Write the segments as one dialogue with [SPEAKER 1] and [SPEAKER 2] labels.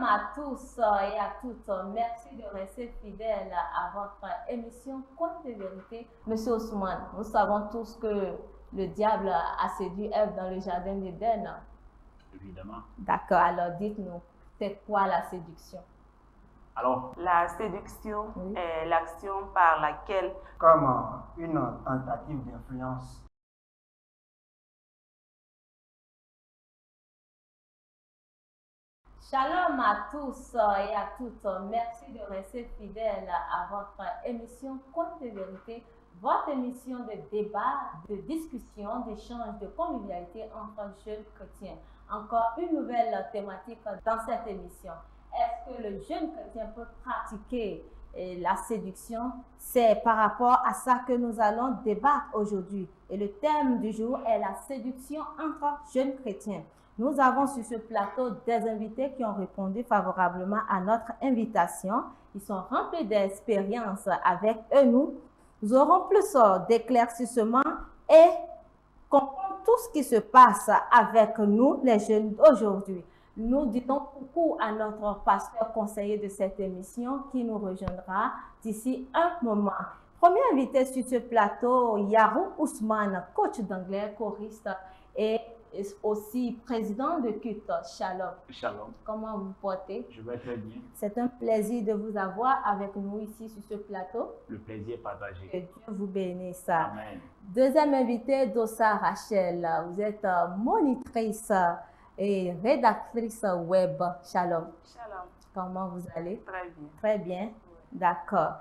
[SPEAKER 1] Shalom à tous et à toutes. Merci de rester fidèles à votre émission Conte de vérité. Monsieur Ousmane, nous savons tous que le diable a séduit Ève dans le jardin d'Éden.
[SPEAKER 2] Évidemment.
[SPEAKER 1] D'accord, alors dites-nous, c'est quoi la séduction?
[SPEAKER 2] Alors,
[SPEAKER 3] La séduction
[SPEAKER 1] Oui.
[SPEAKER 3] est l'action par laquelle
[SPEAKER 4] comme une tentative d'influence.
[SPEAKER 1] Shalom à tous et à toutes. Merci de rester fidèles à votre émission Conte de vérité, votre émission de débat, de discussion, d'échange, de convivialité entre jeunes chrétiens. Encore une nouvelle thématique dans cette émission. Est-ce que le jeune chrétien peut pratiquer la séduction? C'est par rapport à ça que nous allons débattre aujourd'hui. Et le thème du jour est la séduction entre jeunes chrétiens. Nous avons sur ce plateau des invités qui ont répondu favorablement à notre invitation. Ils sont remplis d'expérience avec eux. Nous aurons plus d'éclaircissements et comprendre tout ce qui se passe avec nous, les jeunes d'aujourd'hui. Nous disons coucou à notre pasteur conseiller de cette émission qui nous rejoindra d'ici un moment. Premier invité sur ce plateau, Yarou Ousmane, coach d'anglais, choriste et aussi président de culte. Shalom.
[SPEAKER 2] Shalom.
[SPEAKER 1] Comment vous portez?
[SPEAKER 2] Je vais très bien.
[SPEAKER 1] C'est un plaisir de vous avoir avec nous ici sur ce plateau.
[SPEAKER 2] Le plaisir est partagé.
[SPEAKER 1] Que Dieu vous bénisse.
[SPEAKER 2] Amen.
[SPEAKER 1] Deuxième invité, Dossa Rachel. Vous êtes monitrice et rédactrice web. Shalom.
[SPEAKER 3] Shalom.
[SPEAKER 1] Comment vous allez?
[SPEAKER 3] Très bien.
[SPEAKER 1] Très bien. D'accord.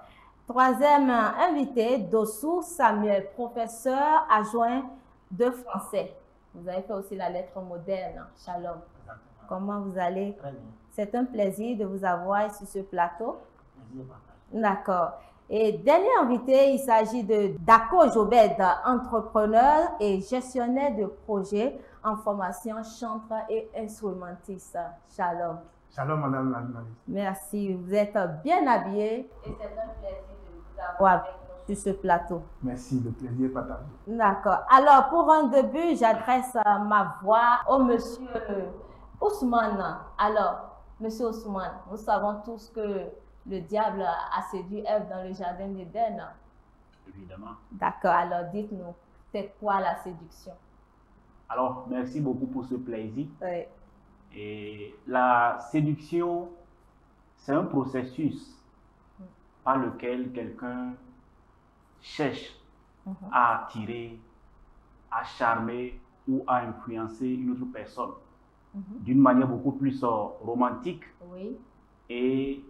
[SPEAKER 1] Troisième invité, Dossou Samuel, professeur adjoint de français. Vous avez fait aussi la lettre moderne. Shalom.
[SPEAKER 4] Exactement.
[SPEAKER 1] Comment vous allez?
[SPEAKER 4] Très bien.
[SPEAKER 1] C'est un plaisir de vous avoir sur ce plateau.
[SPEAKER 4] Plaisir partagé.
[SPEAKER 1] D'accord. Et dernier invité, il s'agit de Dako Jobed, entrepreneur et gestionnaire de projets en formation chanteur et instrumentiste. Shalom.
[SPEAKER 4] Shalom, madame la journaliste.
[SPEAKER 1] Merci. Vous êtes bien habillé et c'est un plaisir de vous avoir avec nous sur ce plateau.
[SPEAKER 4] Merci, le plaisir est partagé.
[SPEAKER 1] D'accord. Alors, pour un début, j'adresse ma voix au monsieur Ousmane. Alors, monsieur Ousmane, nous savons tous que le diable a séduit Ève dans le jardin d'Éden.
[SPEAKER 2] Évidemment.
[SPEAKER 1] D'accord. Alors, dites-nous, c'est quoi la séduction?
[SPEAKER 2] Alors, merci beaucoup pour ce plaisir.
[SPEAKER 1] Oui.
[SPEAKER 2] Et la séduction, c'est un processus par lequel quelqu'un cherche à attirer, à charmer ou à influencer une autre personne d'une manière beaucoup plus romantique
[SPEAKER 1] Oui.
[SPEAKER 2] et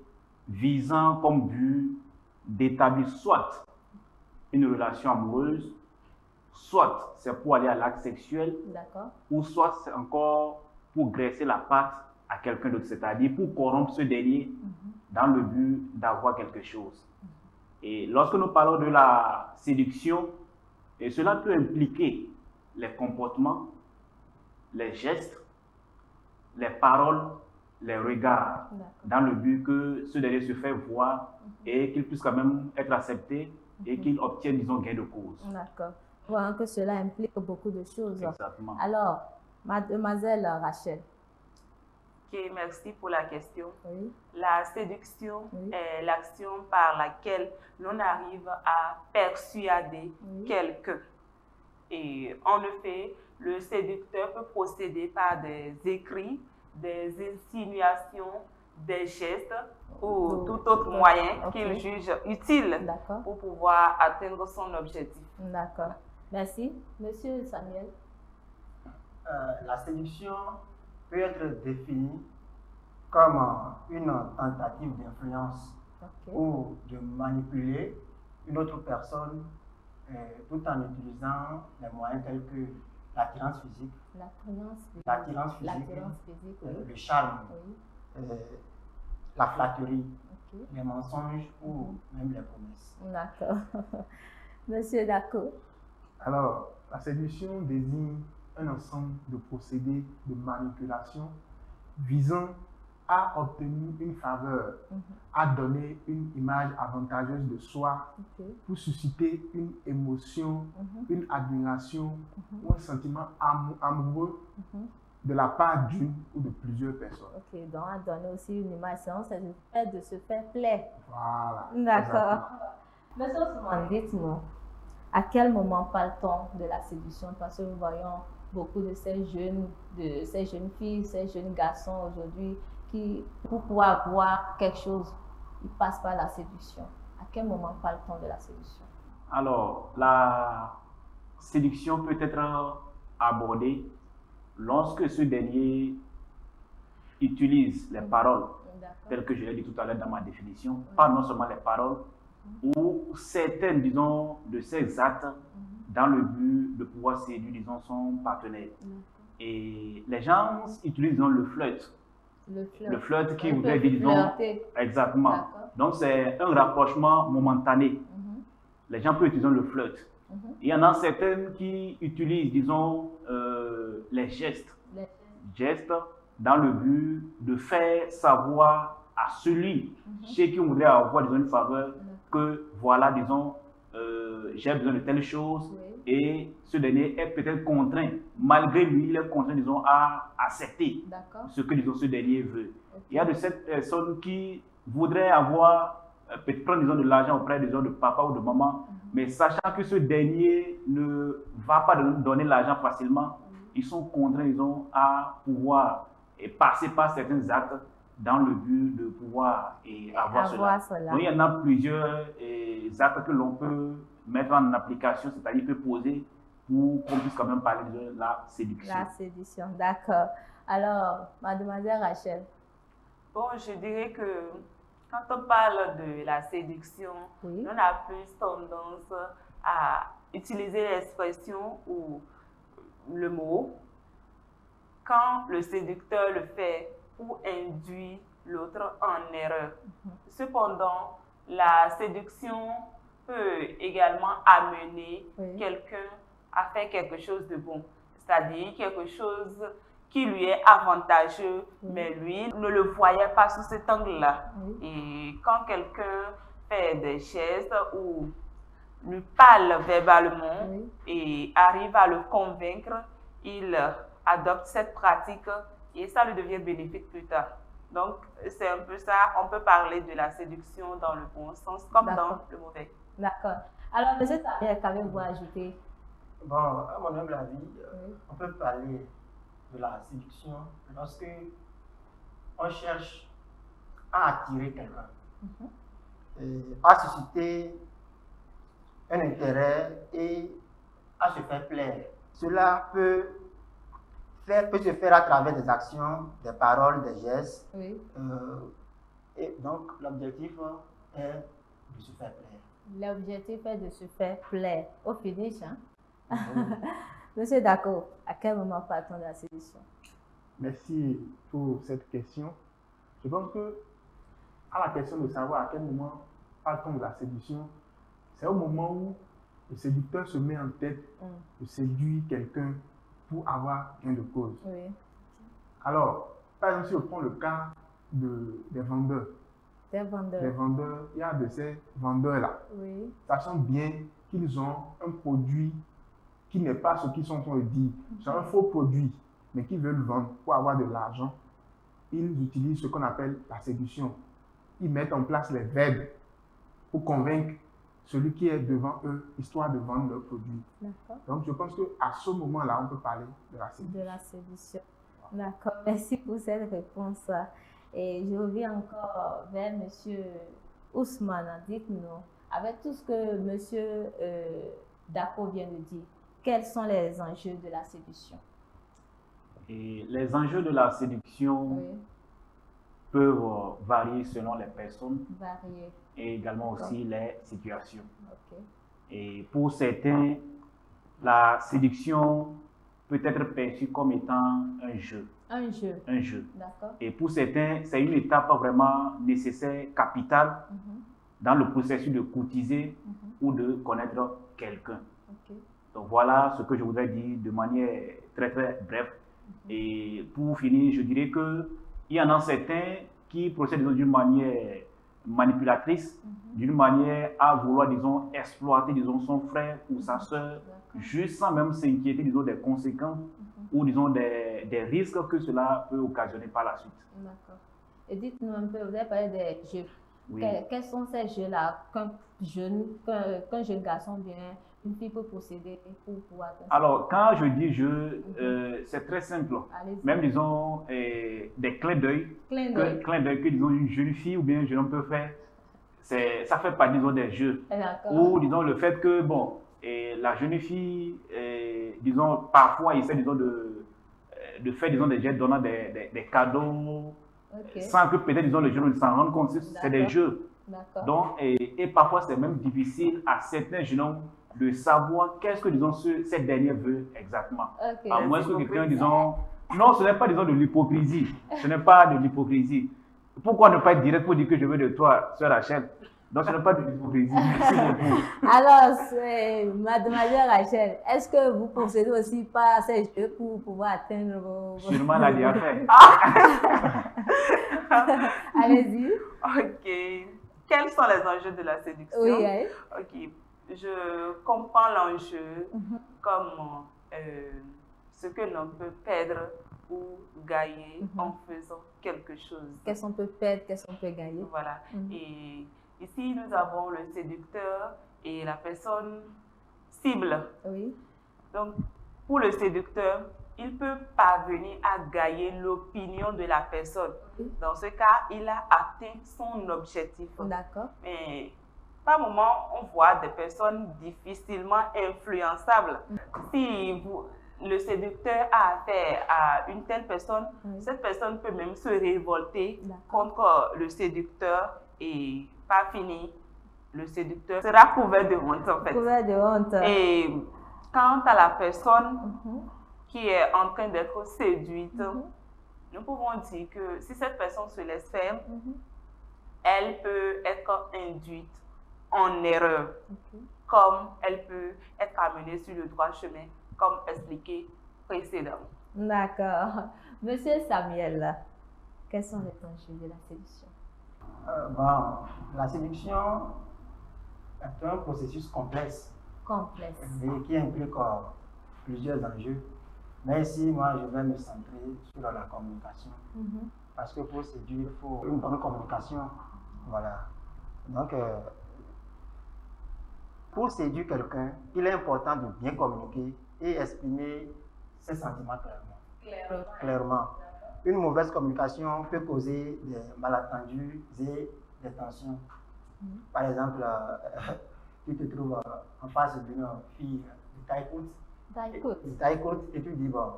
[SPEAKER 2] visant comme but d'établir soit une relation amoureuse, soit c'est pour aller à l'acte sexuel,
[SPEAKER 1] D'accord.
[SPEAKER 2] ou soit c'est encore pour graisser la patte à quelqu'un d'autre, c'est-à-dire pour corrompre ce dernier dans le but d'avoir quelque chose. Et lorsque nous parlons de la séduction, et cela peut impliquer les comportements, les gestes, les paroles, les regards,
[SPEAKER 1] D'accord.
[SPEAKER 2] dans le but que ce dernier se fait voir et qu'il puisse quand même être accepté et qu'il obtienne, disons, gain de cause.
[SPEAKER 1] D'accord. Voilà que cela implique beaucoup de choses.
[SPEAKER 2] Exactement.
[SPEAKER 1] Alors, mademoiselle Rachel.
[SPEAKER 3] Ok, merci pour la question.
[SPEAKER 1] Oui.
[SPEAKER 3] La séduction
[SPEAKER 1] Oui.
[SPEAKER 3] est l'action par laquelle l'on arrive à persuader
[SPEAKER 1] Oui.
[SPEAKER 3] quelqu'un. Et en effet, le séducteur peut procéder par des écrits, des insinuations, des gestes ou tout autre moyen
[SPEAKER 1] Ok.
[SPEAKER 3] qu'il juge utile
[SPEAKER 1] D'accord.
[SPEAKER 3] pour pouvoir atteindre son objectif.
[SPEAKER 1] D'accord. Merci. Monsieur Samuel.
[SPEAKER 4] La séduction peut être définie comme une tentative d'influence
[SPEAKER 1] Ok.
[SPEAKER 4] ou de manipuler une autre personne tout en utilisant les moyens tels que l'attirance physique,
[SPEAKER 1] L'attirance physique, oui.
[SPEAKER 4] le charme,
[SPEAKER 1] Oui.
[SPEAKER 4] la flatterie,
[SPEAKER 1] Ok.
[SPEAKER 4] les mensonges ou même les promesses.
[SPEAKER 1] D'accord. Monsieur Dako.
[SPEAKER 5] Alors, la séduction désigne un ensemble de procédés de manipulation visant à obtenir une faveur, à donner une image avantageuse de soi,
[SPEAKER 1] Ok.
[SPEAKER 5] pour susciter une émotion, une admiration ou un sentiment amoureux de la part d'une ou de plusieurs personnes.
[SPEAKER 1] Ok, donc à donner aussi une image, c'est le fait de se faire plaire.
[SPEAKER 5] Voilà.
[SPEAKER 1] D'accord. Monsieur Ousmane, dites-nous, à quel moment parle-t-on de la séduction? Parce que nous voyons beaucoup de ces jeunes filles, ces jeunes garçons aujourd'hui qui, pour pouvoir avoir quelque chose, ils passent par la séduction. À quel moment parle-t-on de la séduction?
[SPEAKER 2] Alors, la séduction peut être abordée lorsque ce dernier utilise les paroles, telles que je l'ai dit tout à l'heure dans ma définition, pas non seulement les paroles, ou certaines, disons, de ces actes dans le but de pouvoir séduire, disons, son partenaire. Et les gens utilisent, disons, le flirt. Le flirt qui voudrait dire, disons, exactement. Donc, c'est un rapprochement momentané. Les gens peuvent utiliser le flirt. Il y en a certaines qui utilisent, disons, les gestes dans le but de faire savoir à celui chez qui on voudrait avoir, disons, une faveur, que voilà, disons, j'ai besoin de telle chose, et ce dernier est peut-être contraint, malgré lui, il est contraint, disons, à accepter ce que, disons, ce dernier veut. Il y a de cette personne qui voudrait avoir, peut-être prendre, disons, de l'argent auprès, disons, de papa ou de maman, mais sachant que ce dernier ne va pas donner l'argent facilement, ils sont contraints, disons, à pouvoir passer par certains actes dans le but de pouvoir avoir cela. Donc, il y en a plusieurs actes que l'on peut mettre en application, c'est-à-dire peut poser pour qu'on puisse quand même parler de la séduction.
[SPEAKER 1] La séduction, d'accord. Alors, mademoiselle Rachel.
[SPEAKER 3] Bon, je dirais que quand on parle de la séduction, on a plus tendance à utiliser l'expression ou le mot quand le séducteur le fait pour induire l'autre en erreur. Cependant, la séduction peut également amener quelqu'un à faire quelque chose de bon, c'est-à-dire quelque chose qui lui est avantageux, mais lui ne le voyait pas sous cet angle-là. Et quand quelqu'un fait des gestes ou lui parle verbalement et arrive à le convaincre, il adopte cette pratique et ça lui devient bénéfique plus tard. Donc, c'est un peu ça, on peut parler de la séduction dans le bon sens comme dans le mauvais.
[SPEAKER 1] D'accord. Alors, M. Samir, qu'avez-vous ajouté?
[SPEAKER 4] Bon, à mon humble avis, on peut parler de la séduction lorsque on cherche à attirer quelqu'un, à susciter un intérêt et à se faire plaire. Cela peut se faire à travers des actions, des paroles, des gestes. Et donc, l'objectif est de se faire plaire.
[SPEAKER 1] L'objectif est de se faire plaire. Au finish, hein? Monsieur Dako, à quel moment parle-t-on de la séduction?
[SPEAKER 5] Merci pour cette question. Je pense que, à la question de savoir à quel moment parle-t-on de la séduction, c'est au moment où le séducteur se met en tête de séduire quelqu'un pour avoir gain de cause. Alors, par exemple, si on prend le cas des vendeurs. Les vendeurs, il y a de ces vendeurs-là, sachant bien qu'ils ont un produit qui n'est pas ce qu'ils sont en train de dire. C'est un faux produit, mais qu'ils veulent vendre pour avoir de l'argent. Ils utilisent ce qu'on appelle la séduction. Ils mettent en place les verbes pour convaincre celui qui est devant eux, histoire de vendre leur produit. Donc, je pense qu'à ce moment-là, on peut parler de la séduction.
[SPEAKER 1] De la séduction. D'accord. Merci pour cette réponse. Et je reviens encore vers M. Ousmane. Dites-nous, avec tout ce que M. Dako vient de dire, quels sont les enjeux de la séduction?
[SPEAKER 2] Et les enjeux de la séduction peuvent varier selon les personnes et également aussi les situations. Et pour certains, la séduction peut être perçue comme étant un jeu.
[SPEAKER 1] Un jeu. D'accord.
[SPEAKER 2] Et pour certains, c'est une étape vraiment nécessaire, capitale, dans le processus de courtiser ou de connaître quelqu'un. Donc voilà ce que je voudrais dire de manière très très brève. Et pour finir, je dirais qu'il y en a certains qui procèdent d'une manière manipulatrice, d'une manière à vouloir, disons, exploiter, disons, son frère ou sa soeur, juste sans même s'inquiéter, disons, des conséquences ou disons des risques que cela peut occasionner par la suite.
[SPEAKER 1] D'accord. Et dites-nous un peu, vous avez parlé des jeux.
[SPEAKER 2] Oui.
[SPEAKER 1] Quels sont ces jeux-là qu'un jeune garçon bien une fille peut posséder pour pouvoir atteindre?
[SPEAKER 2] Alors, quand je dis jeu, c'est très simple.
[SPEAKER 1] Allez-y.
[SPEAKER 2] Même, disons, des clins d'œil que, disons, une jeune fille ou bien un jeune homme peut faire, ça fait partie, disons, des jeux.
[SPEAKER 1] D'accord.
[SPEAKER 2] Ou, disons, le fait que, bon, la jeune fille, disons, parfois, essaie, disons, de faire, disons, des gestes donnant des cadeaux, sans que peut-être, disons, le jeune ne s'en rende compte. C'est des jeux.
[SPEAKER 1] D'accord.
[SPEAKER 2] Donc, et parfois, c'est même difficile à certains jeunes hommes de savoir qu'est-ce que, disons, cette dernière veut exactement. À moins que quelqu'un, disons... Non, ce n'est pas, disons, de l'hypocrisie. Ce n'est pas de l'hypocrisie. Pourquoi ne pas être direct pour dire que je veux de toi, sœur Rachel? Donc, ce n'est pas de l'hypocrisie. Merci beaucoup.
[SPEAKER 1] Alors, mademoiselle Rachel, est-ce que vous procédez aussi par ces jeux pour pouvoir atteindre vos...
[SPEAKER 2] Sûrement, elle a déjà fait.
[SPEAKER 1] Allez-y.
[SPEAKER 3] Ok. Quels sont les enjeux de la séduction?
[SPEAKER 1] Oui.
[SPEAKER 3] Ok. Je comprends l'enjeu comme ce que l'on peut perdre ou gagner en faisant quelque chose.
[SPEAKER 1] Qu'est-ce qu'on peut perdre, qu'est-ce qu'on peut gagner?
[SPEAKER 3] Voilà. Et ici, nous avons le séducteur et la personne cible.
[SPEAKER 1] Oui.
[SPEAKER 3] Donc, pour le séducteur, il peut parvenir à gagner l'opinion de la personne. Dans ce cas, il a atteint son objectif.
[SPEAKER 1] D'accord.
[SPEAKER 3] Mais par moment, on voit des personnes difficilement influençables. Si le séducteur a affaire à une telle personne, cette personne peut même se révolter contre le séducteur et pas fini. Le séducteur sera couvert de honte en fait.
[SPEAKER 1] Couvert de honte.
[SPEAKER 3] Et quant à la personne qui est en train d'être séduite, nous pouvons dire que si cette personne se laisse faire, elle peut être induite en erreur, comme elle peut être amenée sur le droit chemin, comme expliqué précédemment.
[SPEAKER 1] D'accord. Monsieur Samuel, quels sont les enjeux de la séduction?
[SPEAKER 4] La séduction est un processus complexe. Et qui implique plusieurs enjeux. Mais ici, moi, je vais me centrer sur la communication. Parce que pour séduire, il faut une bonne communication. Voilà. Donc, pour séduire quelqu'un, il est important de bien communiquer et exprimer ses sentiments clairement. Une mauvaise communication peut causer des malentendus et des tensions. Par exemple, tu te trouves en face d'une fille de taille courte et tu dis, bon,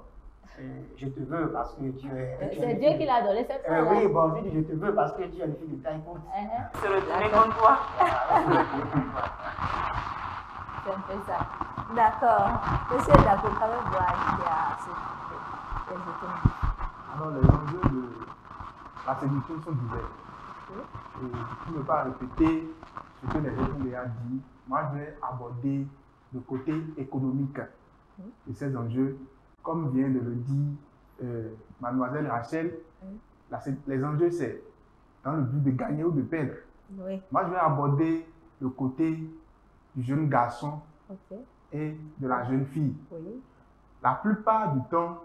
[SPEAKER 4] je te veux parce que tu es...
[SPEAKER 1] C'est Dieu qui l'a donné cette fois-là.
[SPEAKER 4] Oui, bon, tu dis, je te veux parce que tu es une fille de taille courte.
[SPEAKER 3] Se retourner contre toi.
[SPEAKER 1] C'est un peu ça. D'accord. Monsieur Dako, quand même, vous ajouter à ce
[SPEAKER 5] Alors, les enjeux de la séduction sont divers. Et pour ne pas répéter ce que les autres ont déjà dit, moi je vais aborder le côté économique de ces enjeux. Comme vient de le dire mademoiselle Rachel, les enjeux c'est dans le but de gagner ou de perdre. Moi je vais aborder le côté du jeune garçon et de la jeune fille. La plupart du temps,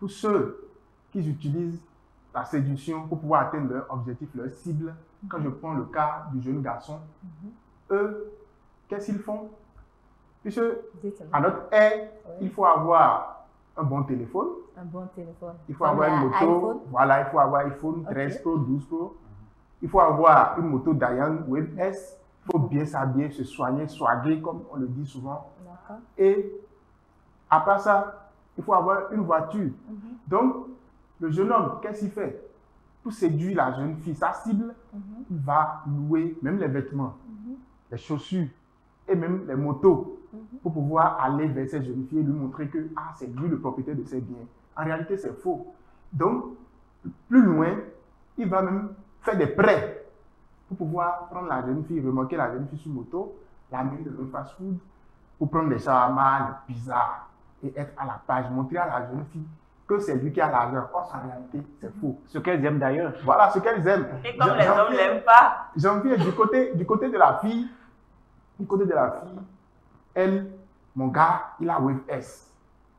[SPEAKER 5] pour ceux qui utilisent la séduction pour pouvoir atteindre leur objectif, leur cible, quand je prends le cas du jeune garçon, eux, qu'est-ce qu'ils font? Puisque à notre ère, il faut avoir un bon téléphone. Il faut avoir une moto.
[SPEAKER 1] iPhone.
[SPEAKER 5] Voilà, il faut avoir iPhone 13 Pro, 12 Pro. Il faut avoir une moto Diane Wave S. Il faut bien s'habiller, se soigner, swaguer, comme on le dit souvent. Et après ça, il faut avoir une voiture. Donc, le jeune homme, qu'est-ce qu'il fait? Pour séduire la jeune fille, sa cible, il va louer même les vêtements, les chaussures et même les motos pour pouvoir aller vers cette jeune fille et lui montrer que c'est lui le propriétaire de ses biens. En réalité, c'est faux. Donc, plus loin, il va même faire des prêts pour pouvoir prendre la jeune fille, remorquer la jeune fille sur moto, l'amener dans un fast-food pour prendre des shawarma, des pizzas et être à la page, montrer à la jeune fille que c'est lui qui a l'argent. Or, en réalité, c'est faux.
[SPEAKER 2] Ce qu'elles aiment d'ailleurs.
[SPEAKER 5] Voilà, ce qu'elles aiment.
[SPEAKER 3] Et comme les hommes ne l'aiment pas.
[SPEAKER 5] Jean-Pierre, du côté de la fille, elle, mon gars, il a Wave S.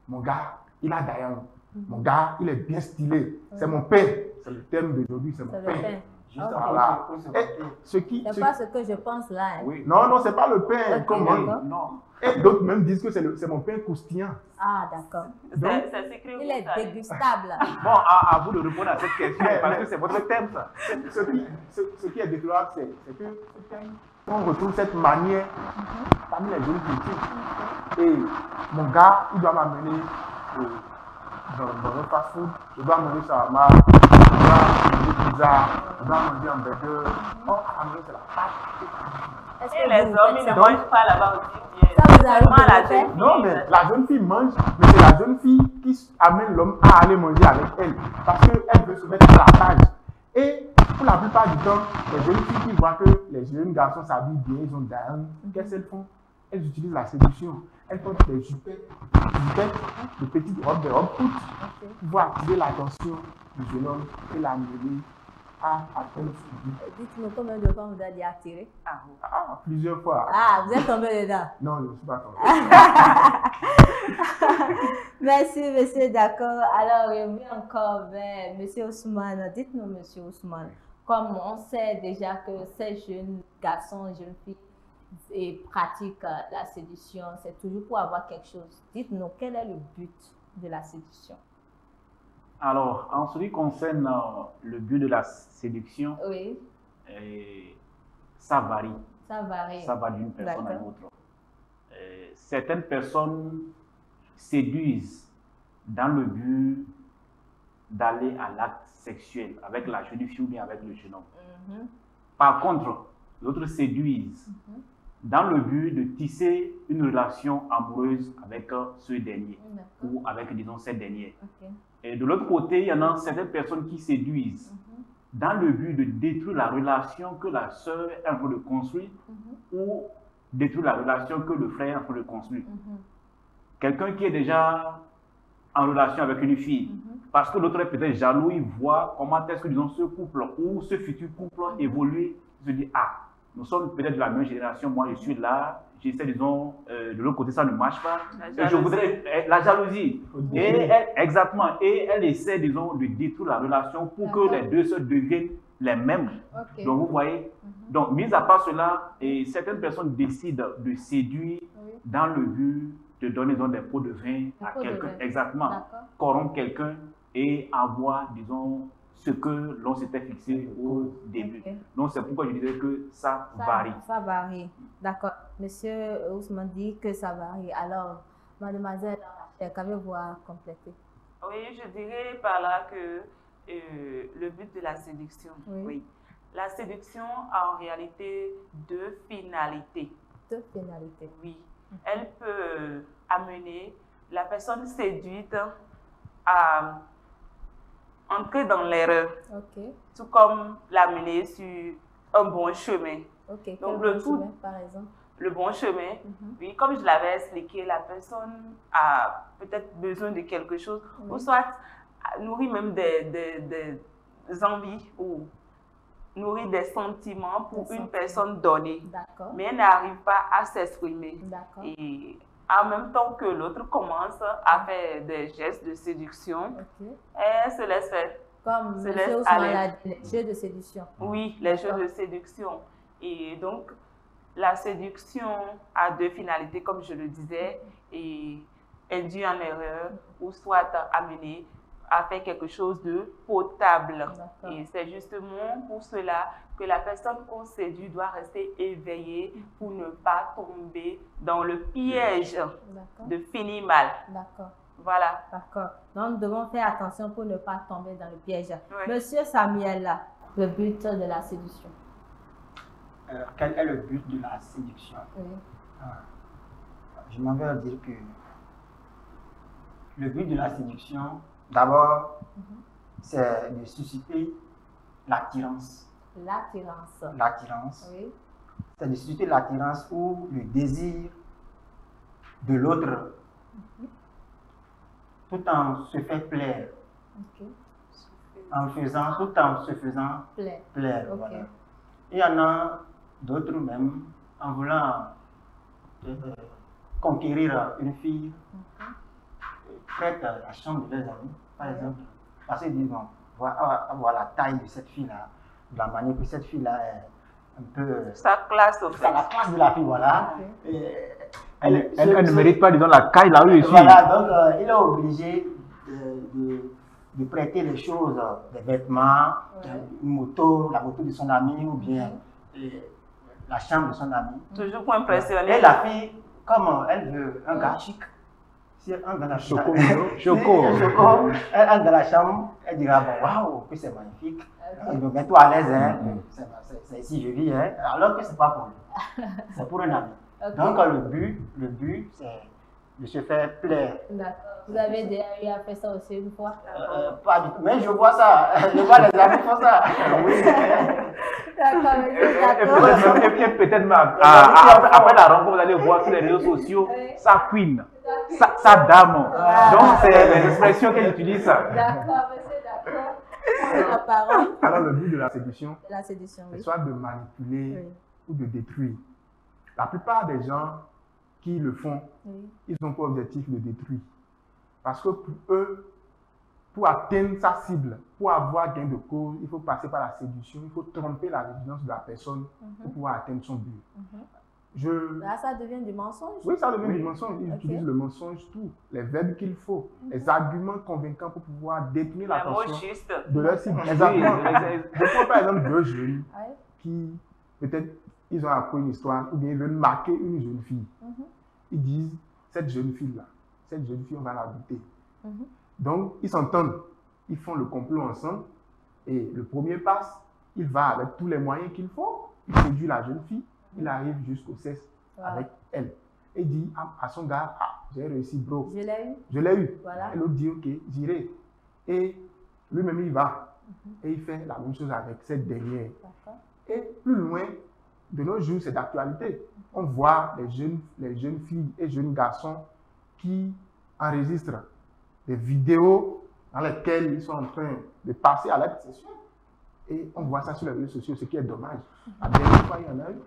[SPEAKER 5] Mon gars, il a d'ailleurs, mon gars, il est bien stylé. C'est mon pain. C'est le thème d'aujourd'hui, c'est mon
[SPEAKER 1] C'est le
[SPEAKER 5] pain.
[SPEAKER 1] pain.
[SPEAKER 4] Juste
[SPEAKER 1] Ok.
[SPEAKER 4] voilà. Pour se
[SPEAKER 5] Et
[SPEAKER 4] vanter.
[SPEAKER 5] ce qui,
[SPEAKER 1] C'est pas ce que je pense là. Hein.
[SPEAKER 2] Oui.
[SPEAKER 5] non, non, c'est pas le pain.
[SPEAKER 1] Ok,
[SPEAKER 5] Comment?
[SPEAKER 1] d'accord.
[SPEAKER 2] Non.
[SPEAKER 5] Et d'autres même disent que c'est mon pain croustillant.
[SPEAKER 1] Ah, d'accord.
[SPEAKER 5] Donc,
[SPEAKER 3] Ça s'écrit
[SPEAKER 1] Il est
[SPEAKER 3] où, ça?
[SPEAKER 1] dégustable.
[SPEAKER 2] Bon, à vous de répondre à cette question parce que c'est votre thème, ça.
[SPEAKER 5] Ce qui est déplorable, c'est que ce pain, on retrouve cette manière parmi les jeunes cultures. Et mon gars, il doit m'amener dans un fast-food, je dois manger shawarma, je dois manger pizza, je dois manger un burger. Oh, à manger, c'est la pâte.
[SPEAKER 1] Est-ce
[SPEAKER 3] Et
[SPEAKER 1] que
[SPEAKER 3] les
[SPEAKER 1] vous
[SPEAKER 3] hommes,
[SPEAKER 1] faites
[SPEAKER 3] ils
[SPEAKER 1] ça?
[SPEAKER 3] ne mangent pas là-bas aussi bien.
[SPEAKER 1] Ça vous arrive
[SPEAKER 3] Seulement
[SPEAKER 1] de
[SPEAKER 3] la
[SPEAKER 1] le faire?
[SPEAKER 3] jeune fille.
[SPEAKER 5] Non, mais la jeune fille mange, mais c'est la jeune fille qui amène l'homme à aller manger avec elle. Parce qu'elle veut se mettre à la page. Et pour la plupart du temps, les jeunes filles qui voient que les jeunes garçons s'habillent bien, ils ont d'ailleurs, qu'est-ce qu'elles font? Elles utilisent la séduction. Elles portent des jupettes, de petites robes, des robes courtes, pour attirer l'attention du jeune homme et l'amener à atteindre son but.
[SPEAKER 1] Dites-nous combien de fois vous avez attiré?
[SPEAKER 3] Ah, oui.
[SPEAKER 5] Ah, plusieurs fois.
[SPEAKER 1] Ah, vous êtes tombé dedans.
[SPEAKER 5] Non, je ne suis pas tombé.
[SPEAKER 1] Merci, monsieur, d'accord. Alors, oui, encore vers monsieur Ousmane. Dites-nous, monsieur Ousmane, comme on sait déjà que ces jeunes garçons, jeunes filles pratiquent la séduction, c'est toujours pour avoir quelque chose. Dites-nous, quel est le but de la séduction?
[SPEAKER 2] Alors, en ce qui concerne le but de la séduction,
[SPEAKER 1] Oui,
[SPEAKER 2] ça varie.
[SPEAKER 1] ça varie.
[SPEAKER 2] Ça va d'une personne à une
[SPEAKER 1] D'accord.
[SPEAKER 2] autre. Certaines personnes séduisent dans le but d'aller à l'acte sexuel avec la jeune fille ou bien avec le jeune homme.
[SPEAKER 1] Mhm,
[SPEAKER 2] Par contre, d'autres séduisent dans le but de tisser une relation amoureuse avec ce dernier
[SPEAKER 1] d'accord.
[SPEAKER 2] ou avec, disons, cette dernière.
[SPEAKER 1] Ok.
[SPEAKER 2] Et de l'autre côté, il y en a certaines personnes qui séduisent dans le but de détruire la relation que la sœur est en train de construire ou détruire la relation que le frère est en train de construire. Quelqu'un qui est déjà en relation avec une fille, parce que l'autre est peut-être jaloux, il voit comment est-ce que, disons, ce couple ou ce futur couple évolue, il se dit, ah, nous sommes peut-être de la même génération, moi je suis là, j'essaie, disons, de l'autre côté ça ne marche pas, et je voudrais, la jalousie, et elle, exactement, et elle essaie, disons, de détruire la relation pour que les deux sœurs deviennent les mêmes.
[SPEAKER 1] Ok.
[SPEAKER 2] Donc vous voyez, donc mis à part cela, et certaines personnes décident de séduire
[SPEAKER 1] Oui.
[SPEAKER 2] dans le but de donner, disons, des pots de vin
[SPEAKER 1] Des
[SPEAKER 2] à
[SPEAKER 1] pots de
[SPEAKER 2] quelqu'un,
[SPEAKER 1] vin.
[SPEAKER 2] exactement,
[SPEAKER 1] D'accord.
[SPEAKER 2] corrompre quelqu'un et avoir, disons, ce que l'on s'était fixé au début.
[SPEAKER 1] Ok.
[SPEAKER 2] Donc c'est pourquoi je disais que ça varie.
[SPEAKER 1] Ça varie. D'accord. Monsieur Ousmane dit que ça varie. Alors, mademoiselle, qu'avez-vous à compléter?
[SPEAKER 3] Oui, je dirais par là que le but de la séduction,
[SPEAKER 1] Oui.
[SPEAKER 3] La séduction a en réalité deux finalités.
[SPEAKER 1] Deux finalités.
[SPEAKER 3] Oui. Elle peut amener la personne séduite à entrer dans l'erreur,
[SPEAKER 1] Ok.
[SPEAKER 3] tout comme l'amener sur un bon chemin.
[SPEAKER 1] Ok.
[SPEAKER 3] Donc,
[SPEAKER 1] Quel
[SPEAKER 3] le
[SPEAKER 1] bon
[SPEAKER 3] tout-
[SPEAKER 1] chemin, par exemple?
[SPEAKER 3] Le bon chemin, oui, comme je l'avais expliqué, la personne a peut-être besoin de quelque chose, ou soit nourrit même des envies ou nourrit des sentiments pour
[SPEAKER 1] Des
[SPEAKER 3] une
[SPEAKER 1] sentiments.
[SPEAKER 3] personne donnée,
[SPEAKER 1] D'accord.
[SPEAKER 3] mais elle n'arrive pas à s'exprimer.
[SPEAKER 1] D'accord.
[SPEAKER 3] Et en même temps que l'autre commence à faire des gestes de séduction,
[SPEAKER 1] Ok.
[SPEAKER 3] elle se laisse faire.
[SPEAKER 1] Comme
[SPEAKER 3] Se
[SPEAKER 1] monsieur
[SPEAKER 3] laisse
[SPEAKER 1] Ousmane
[SPEAKER 3] aller.
[SPEAKER 1] l'a dit, les jeux de séduction.
[SPEAKER 3] Oui, les jeux
[SPEAKER 1] D'accord.
[SPEAKER 3] de séduction. Et donc, la séduction a deux finalités, comme je le disais, et induit en erreur ou soit amener à faire quelque chose de potable.
[SPEAKER 1] D'accord.
[SPEAKER 3] Et c'est justement pour cela que la personne qu'on séduit doit rester éveillée pour ne pas tomber dans le piège
[SPEAKER 1] D'accord.
[SPEAKER 3] de finir mal.
[SPEAKER 1] D'accord.
[SPEAKER 3] Voilà.
[SPEAKER 1] D'accord. Donc, nous devons faire attention pour ne pas tomber dans le piège.
[SPEAKER 3] Ouais.
[SPEAKER 1] Monsieur Samuel, là, le but de la séduction.
[SPEAKER 4] Quel est le but de la séduction?
[SPEAKER 1] Oui.
[SPEAKER 4] Je m'en vais dire que le but de la séduction, d'abord, c'est de susciter l'attirance.
[SPEAKER 1] L'attirance.
[SPEAKER 4] L'attirance.
[SPEAKER 1] Oui.
[SPEAKER 4] C'est de susciter l'attirance ou le désir de l'autre, tout en se fait plaire,
[SPEAKER 1] Ok.
[SPEAKER 4] tout en se faisant
[SPEAKER 1] Plaît.
[SPEAKER 4] plaire.
[SPEAKER 1] Ok.
[SPEAKER 4] Voilà. Il y en a d'autres même, en voulant conquérir une fille, prêtent la chambre de leurs amis, par exemple, parce qu'ils disent, bon, voir la taille de cette fille-là, de la manière que cette fille-là est un peu...
[SPEAKER 3] Sa classe, au fait.
[SPEAKER 4] C'est la classe de la fille, voilà. Et
[SPEAKER 2] Elle ne mérite pas, disons, la caille là où je suis.
[SPEAKER 4] voilà, donc il est obligé de prêter les choses, des vêtements, une moto, la moto de son ami ou bien la chambre de son ami.
[SPEAKER 3] Toujours pour impressionner.
[SPEAKER 4] Et la fille, comme elle veut un gars chic, si elle entre dans la chambre, elle entre dans la chambre, elle dira bon, waouh, que c'est magnifique. Donc, mets-toi à l'aise, hein. C'est ici je vis, hein. Alors que c'est pas pour lui, c'est pour un ami. Donc le but, c'est de se faire plaire.
[SPEAKER 1] D'accord. Vous avez déjà eu à faire ça aussi une fois?
[SPEAKER 4] Pas du tout, mais je vois ça. Je vois les amis font ça. Oui.
[SPEAKER 1] D'accord, monsieur,
[SPEAKER 2] Et peut-être même après la rencontre, vous allez voir sur les réseaux sociaux, sa queen, sa dame. Donc c'est les expressions qu'elle utilise.
[SPEAKER 1] D'accord, monsieur, d'accord. La parole.
[SPEAKER 5] Alors, le but de la séduction,
[SPEAKER 1] Oui.
[SPEAKER 5] soit de manipuler ou de détruire. La plupart des gens qui le font, ils ont pour objectif de détruire. Parce que pour eux, pour atteindre sa cible, pour avoir gain de cause, il faut passer par la séduction, il faut tromper la vigilance de la personne pour pouvoir atteindre son but.
[SPEAKER 1] Là, ça devient du mensonge?
[SPEAKER 5] Oui, ça devient du mensonge. Ils utilisent le mensonge, tout. Les verbes qu'il faut, les arguments convaincants pour pouvoir détenir l'attention de leur cible. Exactement. Je prends par exemple deux jeunes qui, peut-être, ils ont appris une histoire ou bien ils veulent marquer une jeune fille. Ils disent, cette jeune fille, on va la buter. Donc, ils s'entendent, ils font le complot ensemble et le premier passe, il va avec tous les moyens qu'il faut, il séduit la jeune fille, il arrive jusqu'au sexe avec elle. Et dit à son gars, j'ai réussi, bro. Je l'ai eu. Voilà. Et l'autre dit, ok, j'irai. Et lui-même, il va. Et il fait la même chose avec cette dernière. Et plus loin, de nos jours, c'est d'actualité. On voit les jeunes filles et jeunes garçons qui enregistrent des vidéos dans lesquelles ils sont en train de passer à l'acte sexuel. Et on voit ça sur les réseaux sociaux, ce qui est dommage. La dernière fois, il y en a eu.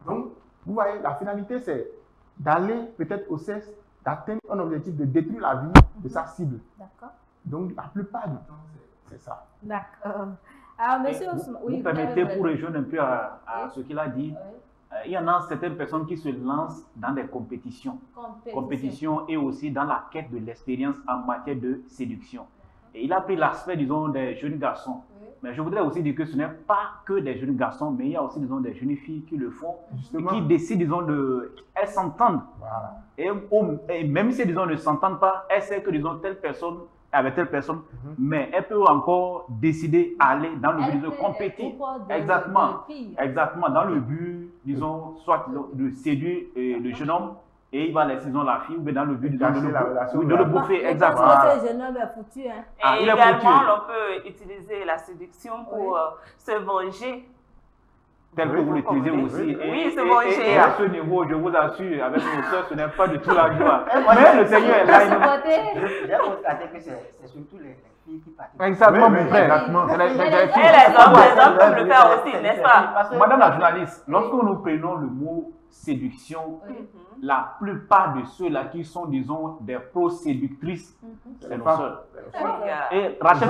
[SPEAKER 5] Donc, vous voyez, la finalité, c'est d'aller peut-être au sexe, d'atteindre un objectif de détruire la vie de sa cible.
[SPEAKER 1] D'accord.
[SPEAKER 5] Donc, la plupart du temps, c'est ça.
[SPEAKER 1] D'accord. Alors, monsieur Ousmane,
[SPEAKER 2] vous permettez, pour rejoindre un peu à ce qu'il a dit, il y en a certaines personnes qui se lancent dans des compétitions et aussi dans la quête de l'expérience en matière de séduction. Et il a pris l'aspect, disons, des jeunes garçons. Mais je voudrais aussi dire que ce n'est pas que des jeunes garçons, mais il y a aussi, disons, des jeunes filles qui le font, qui décident, disons, elles s'entendent. Voilà. Et même si, disons, ne s'entendent pas, elles savent que, disons, telle personne avec telle personne, mais elle peut encore décider d'aller dans le but de compétir. Exactement, dans le but, disons, soit de séduire le jeune homme, et il va laisser, disons, la fille, ou bien dans le but de le bouffer. Exactement.
[SPEAKER 1] Parce que ce jeune homme est foutu. Hein.
[SPEAKER 3] Et également, on peut utiliser la séduction pour se venger.
[SPEAKER 2] Tel que vous l'utilisez aussi.
[SPEAKER 3] Oui, c'est bon.
[SPEAKER 2] Et à ce niveau, je vous assure, avec nos soeurs, ce n'est pas du tout la joie. Mais le Seigneur est là.
[SPEAKER 4] J'ai constaté que c'est surtout les filles qui participent.
[SPEAKER 2] Exactement, mon frère.
[SPEAKER 3] Exactement. Et les hommes peuvent le faire aussi, n'est-ce pas?
[SPEAKER 2] Madame la journaliste, lorsque nous prenons le mot séduction, la plupart de ceux-là qui sont, disons, des pro-séductrices, c'est nos soeurs. Et Rachel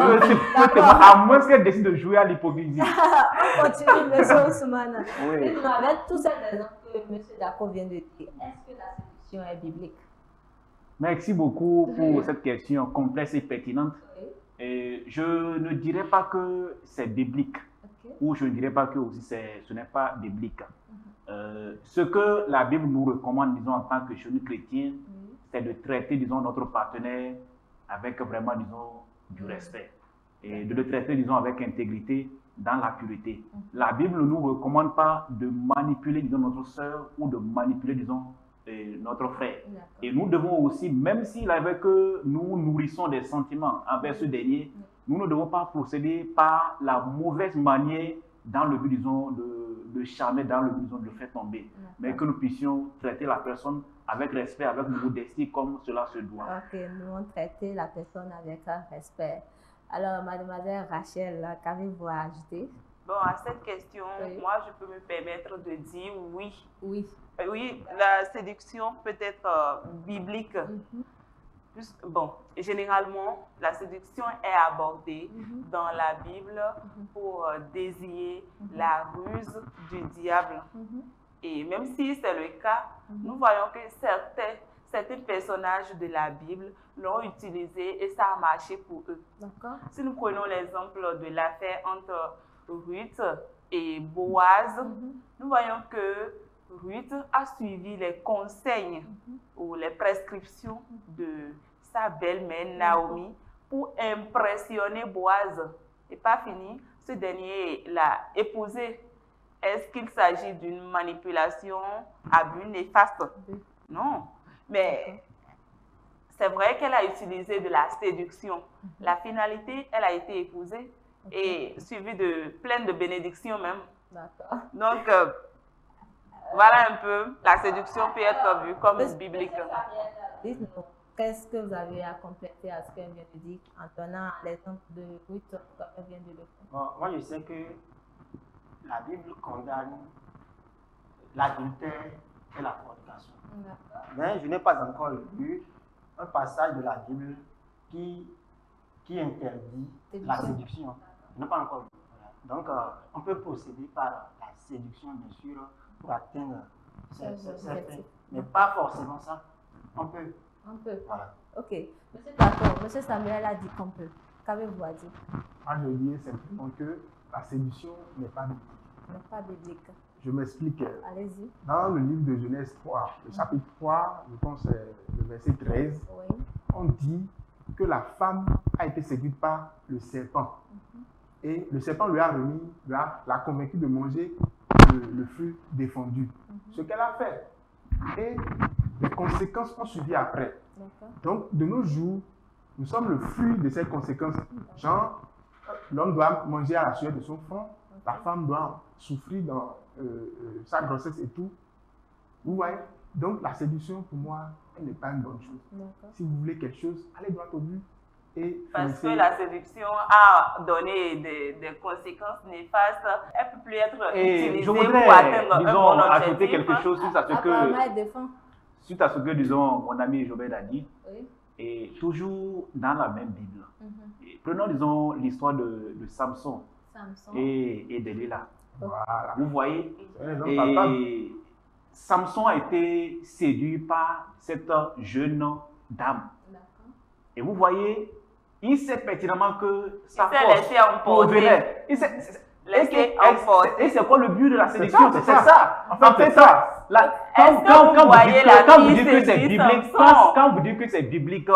[SPEAKER 2] peut à moins qu'elle décide de jouer à l'hypocrisie.
[SPEAKER 1] On continue, monsieur Ousmane. Avec tous ces raisons que M. Dako vient de dire, est-ce que la séduction est biblique?
[SPEAKER 2] Merci beaucoup pour cette question complexe et pertinente. Et je ne dirais pas que c'est biblique, ou je ne dirais pas que aussi ce n'est pas biblique. Ce que la Bible nous recommande, disons, en tant que jeunes chrétiens, c'est de traiter, disons, notre partenaire avec vraiment, disons, du respect. Et de le traiter, disons, avec intégrité, dans la pureté. La Bible ne nous recommande pas de manipuler, disons, notre sœur ou de manipuler, disons, notre frère. Et nous devons aussi, même s'il avait que nous nourrissons des sentiments envers ce dernier, nous ne devons pas procéder par la mauvaise manière dans le but, disons, de charmer, dans le but, disons, de le faire tomber. Mais que nous puissions traiter la personne avec respect, avec modestie, comme cela se doit.
[SPEAKER 1] Ok, nous devons traiter la personne avec respect. Alors, mademoiselle Rachel, qu'avez-vous à ajouter?
[SPEAKER 3] Bon, à cette question, moi, je peux me permettre de dire oui. Oui, la séduction peut être biblique. Bon, généralement, la séduction est abordée dans la Bible pour désigner la ruse du diable. Et même si c'est le cas, nous voyons que certains personnages de la Bible l'ont utilisé et ça a marché pour eux. Si nous prenons l'exemple de l'affaire entre Ruth et Boaz, nous voyons que Ruth a suivi les conseils ou les prescriptions de sa belle-mère Naomi pour impressionner Boaz. Et pas fini, ce dernier l'a épousée. Est-ce qu'il s'agit d'une manipulation à but néfaste? Non. Mais c'est vrai qu'elle a utilisé de la séduction. La finalité, elle a été épousée et suivie de plein de bénédictions même. Donc, voilà un peu, la séduction peut être vue comme biblique.
[SPEAKER 1] Dites-nous, qu'est-ce que vous avez à compléter à ce qu'elle vient de dire en donnant l'exemple de Ruth, comme elle vient de le faire?
[SPEAKER 4] Bon, moi, je sais que la Bible condamne l'adultère et la fornication. Mais je n'ai pas encore lu un passage de la Bible qui interdit la séduction. Je n'ai pas encore lu. Donc, on peut procéder par la séduction, bien sûr, pour atteindre ces fins. Mais pas forcément ça. On peut. Voilà.
[SPEAKER 1] Ok. Monsieur Tako, Monsieur Samuel a dit qu'on peut. Qu'avez-vous à dire?
[SPEAKER 5] Moi, je dis simplement que la séduction n'est pas biblique.
[SPEAKER 1] N'est pas biblique.
[SPEAKER 5] Je m'explique.
[SPEAKER 1] Allez-y.
[SPEAKER 5] Dans le livre de Genèse 3, le chapitre 3, je pense le verset 13, on dit que la femme a été séduite par le serpent. Et le serpent l'a convaincu de manger le fruit défendu. Ce qu'elle a fait. Et les conséquences ont suivi après. Donc, de nos jours, nous sommes le fruit de ces conséquences. Genre, l'homme doit manger à la sueur de son front, la femme doit souffrir dans sa grossesse et tout. Vous voyez? Donc, la séduction, pour moi, elle n'est pas une bonne chose. Si vous voulez quelque chose, allez droit au but.
[SPEAKER 3] Parce que la séduction a donné des conséquences néfastes, elle ne peut plus être utilisée pour atteindre un bon objectif.
[SPEAKER 2] Ajouter quelque chose suite à ce que, disons, mon ami Jobed a dit, et toujours dans la même Bible. Prenons, disons, l'histoire de Samson et Delilah.
[SPEAKER 5] Voilà.
[SPEAKER 2] Vous voyez, et Samson a été séduit par cette jeune dame. Et vous voyez, il sait pertinemment que sa force provenait. Et c'est quoi le but de la séduction? C'est ça. En fait, ça. Quand vous dites que c'est biblique, quand vous dites que c'est biblique,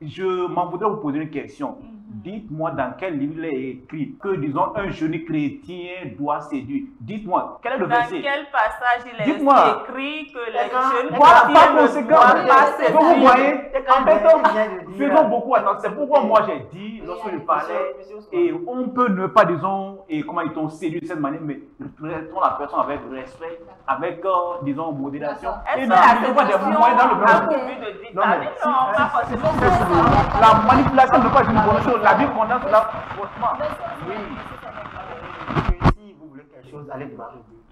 [SPEAKER 2] je m'en voudrais vous poser une question. Dites-moi dans quel livre il est écrit que, disons, un jeune chrétien doit séduire. Dites-moi, quel est le verset?
[SPEAKER 3] Dans quel passage il est écrit que les jeunes
[SPEAKER 2] chrétiens
[SPEAKER 3] ne doivent pas séduire?
[SPEAKER 2] Vous voyez, en fait, faisons beaucoup attention. C'est pourquoi moi j'ai dit, lorsque je parlais, et on peut ne pas, disons, et comment ils séduit de cette manière, mais traitons la personne avec respect, avec, disons, modération.
[SPEAKER 3] Est-ce que la séduction a pour but de diffamer? Non, pas forcément.
[SPEAKER 2] La manipulation ne peut pas être une bonne chose. La Bible condamne cela fortement.
[SPEAKER 4] Si vous voulez quelque chose, allez droit au but.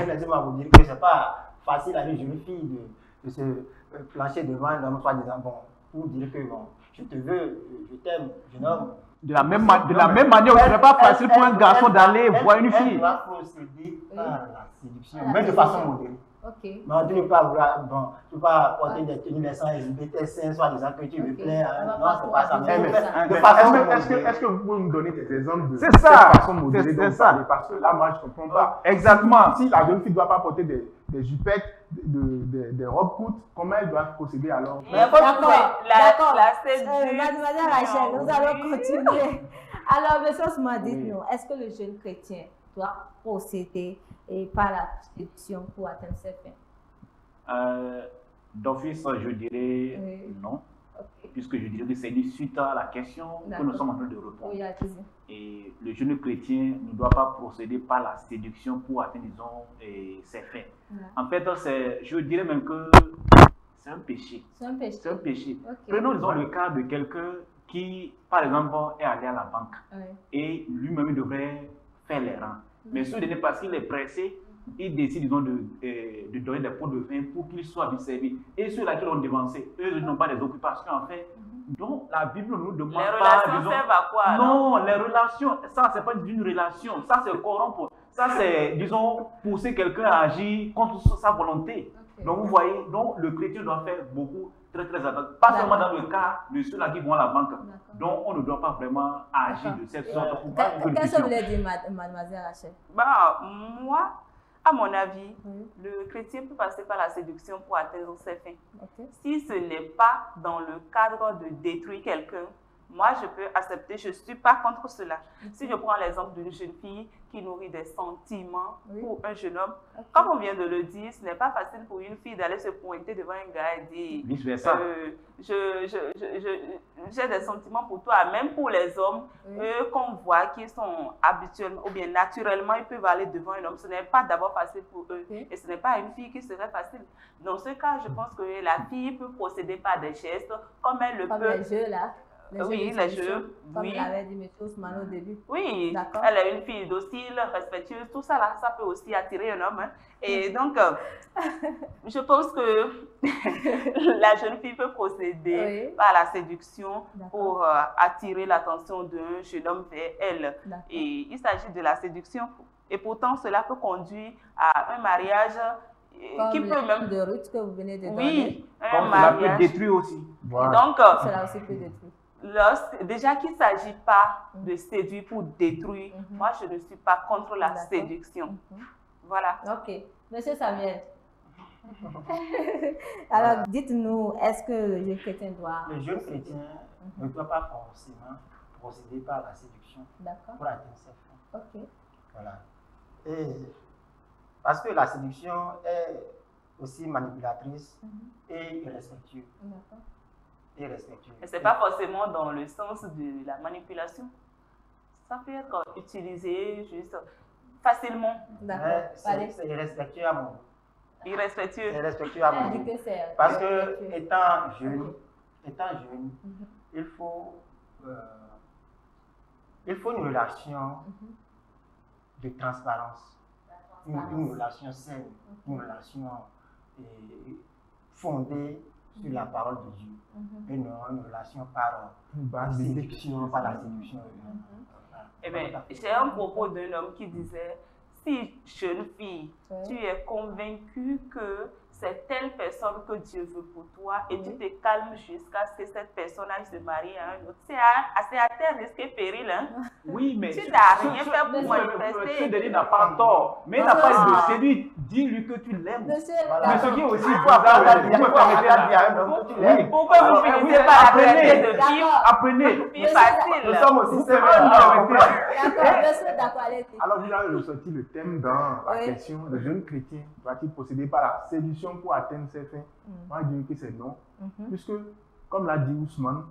[SPEAKER 4] Laissez-moi vous dire que ce n'est pas facile à une jeune fille de se plancher devant un homme, soit disant, bon, pour dire que, bon, je te veux, je t'aime, jeune homme.
[SPEAKER 2] De la même manière, ce n'est pas facile pour un garçon d'aller voir une fille.
[SPEAKER 4] Elle doit procéder par la séduction, mais de façon modérée.
[SPEAKER 1] Non,
[SPEAKER 4] tu ne peux pas vouloir, bon, tu ne peux pas porter des tenues laissant exhiber tes seins, soit disant que tu veux plaire. Non, c'est pas ça. De façon
[SPEAKER 5] est-ce que vous pouvez me donner des exemples de
[SPEAKER 2] cette façon
[SPEAKER 5] modérée dont vous parlez? Parce que là, moi, je ne comprends pas.
[SPEAKER 2] Exactement.
[SPEAKER 5] Si la jeune fille ne doit pas porter des jupettes, des robes courtes, comment elle doit procéder alors?
[SPEAKER 1] D'accord.
[SPEAKER 3] La séduction.
[SPEAKER 1] Mademoiselle Rachel, nous allons continuer. Alors, monsieur Osman, dites-nous, est-ce que le jeune chrétien doit procéder par la séduction pour atteindre ses fins?
[SPEAKER 2] D'office, je dirais non. Puisque je dirais que c'est suite à la question que nous sommes en train de répondre. Et le jeune chrétien ne doit pas procéder par la séduction pour atteindre, disons, ses fins. En fait, je dirais même que c'est un péché. C'est un péché. Prenons, disons, le cas de quelqu'un qui, par exemple, est allé à la banque et lui-même devrait faire les rangs. Mais ce n'est parce qu'il est pressé, ils décident, disons, de donner des pots de vin pour qu'ils soient bien servis. Et ceux-là qui l'ont devancé, eux n'ont pas des occupations en fait. Donc la Bible nous demande
[SPEAKER 3] Les
[SPEAKER 2] pas,
[SPEAKER 3] relations
[SPEAKER 2] disons,
[SPEAKER 3] servent à quoi?
[SPEAKER 2] non, les relations, ça c'est pas une relation, ça c'est corrompre, ça c'est, disons, pousser quelqu'un à agir contre sa volonté.
[SPEAKER 1] Ok.
[SPEAKER 2] Donc vous voyez, donc le chrétien doit faire beaucoup, très attention, pas seulement dans le cas de ceux-là qui vont à la banque. Donc on ne doit pas vraiment agir de cette sorte pour pas que
[SPEAKER 1] Qu'est-ce que vous voulez dire, mademoiselle Rachel?
[SPEAKER 3] Moi, à mon avis,
[SPEAKER 1] Oui.
[SPEAKER 3] le chrétien peut passer par la séduction pour atteindre ses fins.
[SPEAKER 1] Ok.
[SPEAKER 3] Si ce n'est pas dans le cadre de détruire quelqu'un, moi je peux accepter, je ne suis pas contre cela. Si je prends l'exemple d'une jeune fille qui nourrit des sentiments
[SPEAKER 1] Oui.
[SPEAKER 3] pour un jeune homme,
[SPEAKER 1] Ok.
[SPEAKER 3] comme on vient de le dire, ce n'est pas facile pour une fille d'aller se pointer devant un gars et dire
[SPEAKER 2] vice versa.
[SPEAKER 3] j'ai des sentiments pour toi. Même pour les hommes,
[SPEAKER 1] Oui.
[SPEAKER 3] eux qu'on voit qui sont habituellement ou bien naturellement, ils peuvent aller devant un homme. Ce n'est pas d'abord facile pour eux.
[SPEAKER 1] Ok.
[SPEAKER 3] Et ce n'est pas une fille qui serait facile. Dans ce cas, je pense que la fille peut procéder par des gestes comme elle le
[SPEAKER 1] Comme
[SPEAKER 3] peut.
[SPEAKER 1] les jeux là.
[SPEAKER 3] Oui,
[SPEAKER 1] de
[SPEAKER 3] les
[SPEAKER 1] séduction,
[SPEAKER 3] jeux,
[SPEAKER 1] Comme
[SPEAKER 3] oui.
[SPEAKER 1] l'avait dit M. Ousmane au début.
[SPEAKER 3] Oui,
[SPEAKER 1] D'accord.
[SPEAKER 3] elle est une fille docile, respectueuse, tout ça là, ça peut aussi attirer un homme. Hein. Et donc, je pense que la jeune fille peut procéder
[SPEAKER 1] Oui.
[SPEAKER 3] par la séduction
[SPEAKER 1] D'accord.
[SPEAKER 3] pour attirer l'attention d'un jeune homme vers elle.
[SPEAKER 1] D'accord.
[SPEAKER 3] Et il s'agit de la séduction. Et pourtant, cela peut conduire à un mariage
[SPEAKER 1] Comme
[SPEAKER 3] qui peut
[SPEAKER 1] l'exemple
[SPEAKER 3] même...
[SPEAKER 1] de Ruth que vous venez de donner.
[SPEAKER 3] Oui, un
[SPEAKER 2] Comme cela peut
[SPEAKER 3] mariage.
[SPEAKER 2] détruire aussi.
[SPEAKER 5] Voilà.
[SPEAKER 3] Donc,
[SPEAKER 1] Cela aussi peut détruire.
[SPEAKER 3] déjà qu'il ne s'agit pas de séduire pour détruire,
[SPEAKER 1] Mhm.
[SPEAKER 3] moi je ne suis pas contre la
[SPEAKER 1] D'accord.
[SPEAKER 3] séduction.
[SPEAKER 1] Mhm.
[SPEAKER 3] Voilà.
[SPEAKER 1] Ok. Monsieur Samuel. Alors, dites-nous, est-ce que le jeune chrétien doit...
[SPEAKER 4] Le jeune chrétien ne doit pas forcément procéder par la séduction
[SPEAKER 1] D'accord.
[SPEAKER 4] pour atteindre ses fins.
[SPEAKER 1] Ok.
[SPEAKER 4] Voilà. Et parce que la séduction est aussi manipulatrice et irrespectueuse.
[SPEAKER 1] D'accord.
[SPEAKER 3] Mais ce n'est pas forcément dans le sens de la manipulation. Ça peut être utilisé juste facilement.
[SPEAKER 1] D'accord.
[SPEAKER 4] Mais
[SPEAKER 1] Allez.
[SPEAKER 4] c'est irrespectueux à mon goût.
[SPEAKER 3] Irrespectueux.
[SPEAKER 4] C'est irrespectueux à mon
[SPEAKER 1] Elle dit
[SPEAKER 4] goût.
[SPEAKER 1] que c'est...
[SPEAKER 4] Parce que
[SPEAKER 1] respectueux.
[SPEAKER 4] étant jeune,
[SPEAKER 1] Mhm.
[SPEAKER 4] il faut une relation de transparence, une relation saine, une relation fondée sur la parole de Dieu,
[SPEAKER 1] Mhm.
[SPEAKER 4] et non une relation par
[SPEAKER 5] Une base biblique.
[SPEAKER 4] séduction, par la séduction.
[SPEAKER 3] Eh bien, j'ai un propos d'un homme qui disait, si jeune fille,
[SPEAKER 1] Oui.
[SPEAKER 3] tu es convaincue que c'est telle personne que Dieu veut pour toi et tu
[SPEAKER 1] Oui.
[SPEAKER 3] te calmes jusqu'à ce que cette personne aille se marier à un autre. C'est à tes risques et périls. Hein?
[SPEAKER 2] Oui, mais
[SPEAKER 3] Tu n'as rien fait pour manifester.
[SPEAKER 2] Ce dernier n'a pas tort, mais il n'a pas de séduire. Dis-lui que tu l'aimes.
[SPEAKER 1] Monsieur...
[SPEAKER 2] Mais ce qui est aussi
[SPEAKER 4] Pourquoi
[SPEAKER 2] bizarre,
[SPEAKER 4] pas
[SPEAKER 2] vous
[SPEAKER 4] dire
[SPEAKER 2] me permettez
[SPEAKER 4] à un homme que tu l'aimes?
[SPEAKER 3] Pourquoi vous
[SPEAKER 2] oui,
[SPEAKER 3] finissez par la
[SPEAKER 2] apprenez.
[SPEAKER 3] traiter de fille
[SPEAKER 1] D'accord.
[SPEAKER 2] Apprenez.
[SPEAKER 3] fille facile?
[SPEAKER 4] Nous sommes aussi
[SPEAKER 2] Vous
[SPEAKER 4] sévères.
[SPEAKER 2] permettez.
[SPEAKER 1] D'accord, monsieur, d'accord, allez-y.
[SPEAKER 5] Alors, vous avez ressorti le thème dans la
[SPEAKER 1] Oui.
[SPEAKER 5] question, le jeune chrétien doit-il procéder par la séduction pour atteindre ses fins? Moi, je dirais que c'est non. Puisque, comme l'a dit Ousmane,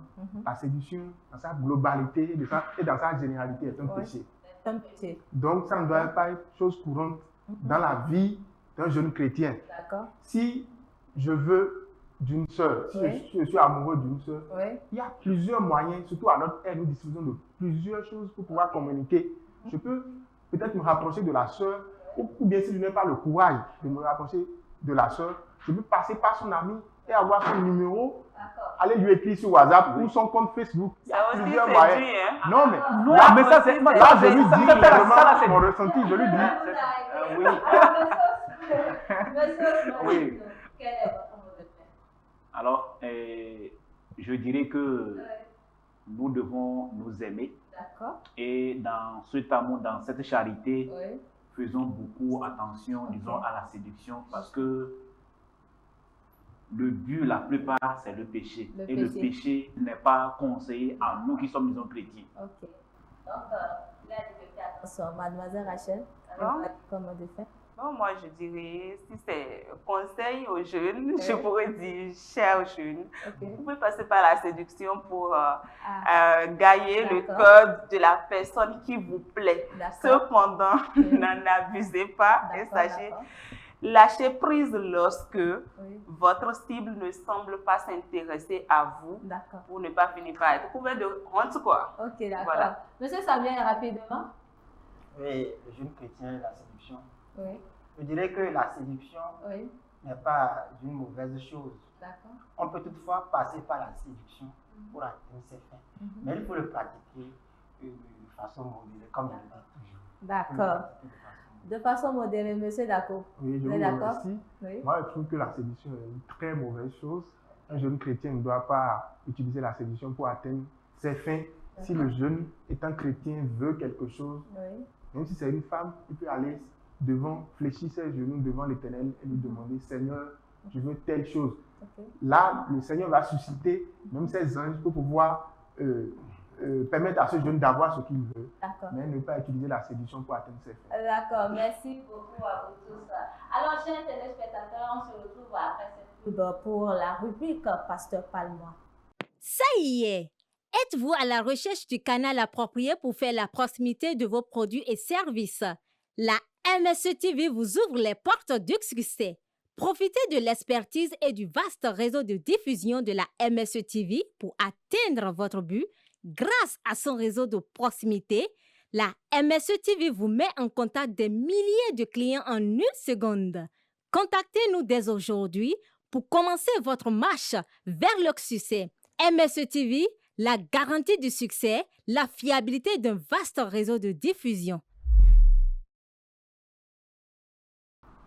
[SPEAKER 5] la séduction, dans sa globalité et dans sa généralité, est un
[SPEAKER 1] Oui.
[SPEAKER 5] péché.
[SPEAKER 1] C'est un péché.
[SPEAKER 5] Donc, ça ne doit pas être chose courante dans la vie d'un jeune chrétien.
[SPEAKER 1] D'accord.
[SPEAKER 5] Si je veux d'une sœur, si
[SPEAKER 1] Oui.
[SPEAKER 5] je suis amoureux d'une sœur,
[SPEAKER 1] Oui.
[SPEAKER 5] il y a plusieurs moyens, surtout à notre ère, nous disposons de plusieurs choses pour pouvoir communiquer. Je peux peut-être me rapprocher de la sœur, ou bien si je n'ai pas le courage de me rapprocher de la sœur, je peux passer par son ami et avoir son numéro, aller lui écrire sur WhatsApp ou son compte Facebook. Il y a
[SPEAKER 3] Ça aussi,
[SPEAKER 5] plusieurs
[SPEAKER 3] c'est
[SPEAKER 5] moyens.
[SPEAKER 3] dur, hein?
[SPEAKER 5] Non, mais
[SPEAKER 2] Non,
[SPEAKER 5] là,
[SPEAKER 2] mais ça, c'est.
[SPEAKER 5] là, je lui dis
[SPEAKER 2] ça,
[SPEAKER 5] clairement
[SPEAKER 2] c'est-
[SPEAKER 5] mon ressenti, je lui dis.
[SPEAKER 2] Oui.
[SPEAKER 1] Monsieur,
[SPEAKER 2] Oui.
[SPEAKER 1] quel est votre mot de fin?
[SPEAKER 2] Alors, je dirais que nous devons nous aimer
[SPEAKER 1] D'accord.
[SPEAKER 2] et dans cet amour, dans cette charité,
[SPEAKER 1] Oui.
[SPEAKER 2] faisons beaucoup attention, disons, à la séduction parce que le but, la plupart, c'est le péché.
[SPEAKER 1] Le
[SPEAKER 2] Et le
[SPEAKER 1] péché.
[SPEAKER 2] péché n'est pas conseillé à nous qui sommes, disons, chrétiens.
[SPEAKER 1] Ok. Donc, il a dit de faire attention. Mademoiselle Rachel,
[SPEAKER 3] Non.
[SPEAKER 1] comment de faire?
[SPEAKER 3] Bon, moi, je dirais, si c'est conseil aux jeunes, je pourrais dire, chers jeunes,
[SPEAKER 1] Ok.
[SPEAKER 3] vous pouvez passer par la séduction pour
[SPEAKER 1] Ah,
[SPEAKER 3] gagner le
[SPEAKER 1] D'accord.
[SPEAKER 3] cœur de la personne qui vous plaît.
[SPEAKER 1] d'accord.
[SPEAKER 3] Cependant, n'en abusez pas et
[SPEAKER 1] D'accord,
[SPEAKER 3] sachez,
[SPEAKER 1] d'accord.
[SPEAKER 3] lâchez prise lorsque
[SPEAKER 1] Oui.
[SPEAKER 3] votre cible ne semble pas s'intéresser à vous
[SPEAKER 1] D'accord.
[SPEAKER 3] pour ne pas finir par être couvert de honte, quoi.
[SPEAKER 1] Ok, d'accord.
[SPEAKER 3] Voilà.
[SPEAKER 1] Monsieur Samuel, rapidement.
[SPEAKER 4] Oui, le jeune chrétien, la séduction,
[SPEAKER 1] Oui.
[SPEAKER 4] je dirais que la séduction
[SPEAKER 1] Oui,
[SPEAKER 4] n'est pas une mauvaise chose.
[SPEAKER 1] d'accord.
[SPEAKER 4] On peut toutefois passer par la séduction pour atteindre ses fins. Mais il faut le pratiquer de façon modérée, comme je le dis toujours.
[SPEAKER 1] D'accord. De façon modérée, monsieur, d'accord.
[SPEAKER 5] Oui, je
[SPEAKER 1] Vous
[SPEAKER 5] vous
[SPEAKER 1] êtes d'accord?
[SPEAKER 5] remercie.
[SPEAKER 1] Oui.
[SPEAKER 5] Moi, je trouve que la séduction est une très mauvaise chose. Un jeune chrétien ne doit pas utiliser la séduction pour atteindre ses fins. Si le jeune, étant chrétien, veut quelque chose,
[SPEAKER 1] Oui.
[SPEAKER 5] même si c'est une femme, il peut aller devant, fléchir ses genoux devant l'Éternel et lui demander, Seigneur, je veux telle chose.
[SPEAKER 1] Ok.
[SPEAKER 5] Là, le Seigneur va susciter même ses anges pour pouvoir permettre à ce jeune d'avoir ce qu'il veut,
[SPEAKER 1] D'accord.
[SPEAKER 5] mais ne pas utiliser la séduction pour atteindre ses fins.
[SPEAKER 1] D'accord, merci beaucoup à vous tous. Alors, chers téléspectateurs, on se retrouve après cette pub pour la rubrique Pasteur Palmois.
[SPEAKER 6] Ça y est! Êtes-vous à la recherche du canal approprié pour faire la proximité de vos produits et services? La MSE TV vous ouvre les portes du succès. Profitez de l'expertise et du vaste réseau de diffusion de la MSE TV pour atteindre votre but. Grâce à son réseau de proximité, la MSE TV vous met en contact des milliers de clients en une seconde. Contactez-nous dès aujourd'hui pour commencer votre marche vers le succès. MSE TV, la garantie du succès, la fiabilité d'un vaste réseau de diffusion.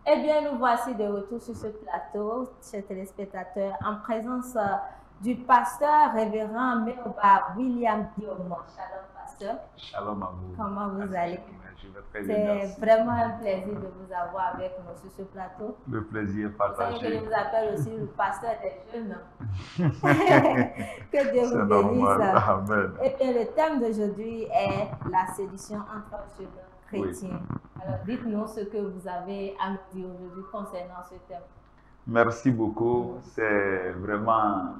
[SPEAKER 1] Eh bien, nous voici de retour sur ce plateau, chers téléspectateurs, en présence du pasteur révérend Méoba William Guillaume. Shalom, pasteur.
[SPEAKER 2] Shalom à vous.
[SPEAKER 1] Comment vous allez?
[SPEAKER 2] Je vais très bien, merci.
[SPEAKER 1] C'est vraiment un plaisir de vous avoir avec nous sur ce plateau.
[SPEAKER 2] Le plaisir
[SPEAKER 1] Vous savez que
[SPEAKER 2] partagé.
[SPEAKER 1] je vous appelle aussi le pasteur des jeunes. Que Dieu
[SPEAKER 2] C'est
[SPEAKER 1] vous
[SPEAKER 2] normal.
[SPEAKER 1] bénisse.
[SPEAKER 2] Amen.
[SPEAKER 1] Et bien, le thème d'aujourd'hui est la séduction entre jeunes chrétiens. Alors, dites-nous ce que vous avez à nous dire aujourd'hui concernant ce thème.
[SPEAKER 2] Merci beaucoup. C'est vraiment